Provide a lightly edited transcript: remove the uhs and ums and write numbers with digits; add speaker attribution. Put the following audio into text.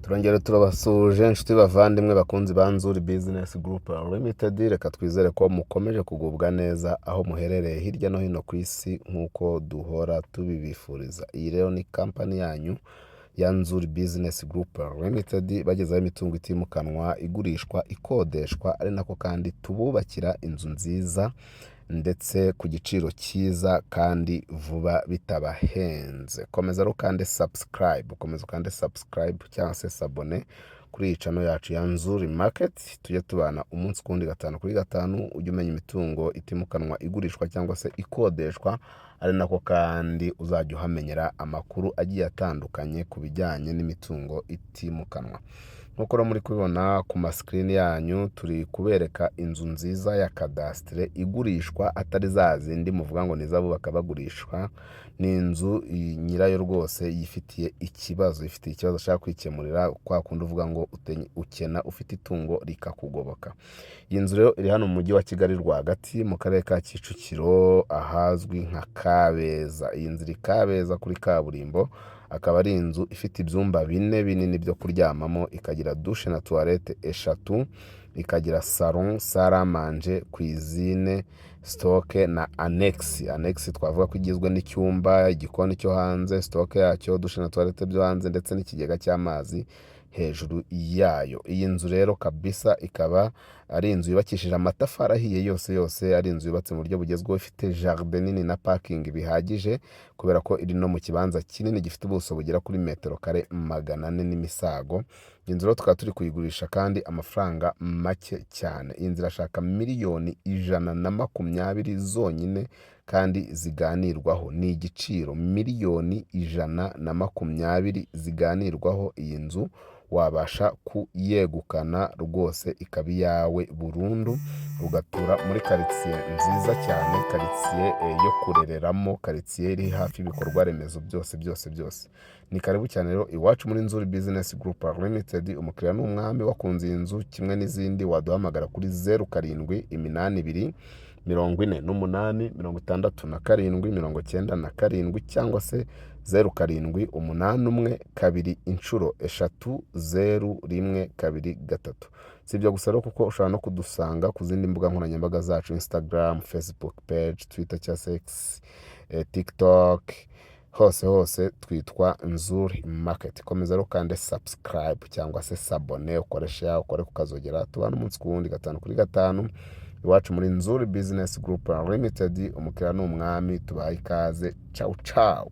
Speaker 1: Turongera turabasuje inshuti bavandimwe bakunzi ba Nzuri Business Group Limited. Reka twizere ko mukomeje kugubwa neza aho muherereye hirya no hino ku isi nk'uko duhora tubibifuriza. Iyi rero ni kampani yanyu ya Nzuri Business Group Limited, bagezaho imitungo itimukanwa igurishwa ikodeshwa, ari nako kandi tububakira inzu nziza ndetse ku giciro cyiza kandi vuba bitabahenze. Komeza rero kandi subscribe, komeza kandi subscribe cyangwa se sabone kuri iyi channel yacu ya Nzuri Market. Tujye tubana umunsi kundi gatanu kuri gatanu, ujye umenya imitungo itimukanwa igurishwa cyangwa se ikodeshwa, ari nako kandi uzajya uhamenyera amakuru agiye atandukanye ku bijyanye n'imitungo itimukanwa. Nkuko rero muri kubibona ku maskrini yanyu, turi kubereka inzu nziza ya kadastre igurishwa, atari za zindi muvuga ngo nizabubaka bagurishwa. Ni inzu nyirayo rwose yifitiye ikibazo, ashaka kwikemurira, kwa kundi uvuga ngo ukena ufite itungo rikakugoboka. Iyi nzu rero iri hano mu mujyi wa Kigali rwagati mu karere ka Kicukiro, ahazwi nka Kabeza. Iyi nzu iri Kabeza kuri kaburimbo, akaba ari inzu ifite ibyumba bine binini byo kuryamamo, ikagira douche na toilette eshatu, ikagira salon, salle à manger, cuisine, stock na annex. Annex twavuga ko igizwe n'icyumba, igikoni cyo hanze, stock yacyo, douche na toilette byo hanze, ndetse n'ikigega cy'amazi hejuru yayo. Iyi nzu rero kabisa ikaba ari inzu yubakishije amatafari ahiye yose, ari inzu yubatse mu buryo bugezweho, ifite jardin nini na parking bihagije, kubera ko iri no mu kibanza kinini gifite ubuso bugera kuri metero kare 400 n'imisago. Iyi nzu rero tukaba turi kuyigurisha kandi amafaranga make cyane. Iyi nzu irashaka miliyoni 120 zonyine kandi ziganirwaho. Ni igiciro miliyoni 120 ziganirwaho. Iyi nzu wabasha kuyegukana rwose ikaba iyawe burundu, ugatura muri karitsiye nziza cyane, karitsiye yo kurereramo, karitsiye iri hafi ibikorwa remezo byose. Ni karibu cyane rero iwacu muri Nzuri Business Group Limited. Umukiriya n'umwami, wakunze iyi nzu kimwe n'izindi, waduhamagara kuri 0782 48 67 cyangwa se 0781 Si ibyo gusa rero, kuko ushobora no kudusanga ku zindi mbuga nkoranyambaga zacu: Instagram, Facebook page, Twitter cyangwa X, TikTok, hose twitwa Nzuri Market. Komeza rero kandi subscribe cyangwa se sabone, ukore kukazogera, tubana umunsi ku wundi gatanu kuri gatanu iwacu muri Nzuri Business Group Limited. Umukiriya n'umwami, tubaye ikaze. Ciao.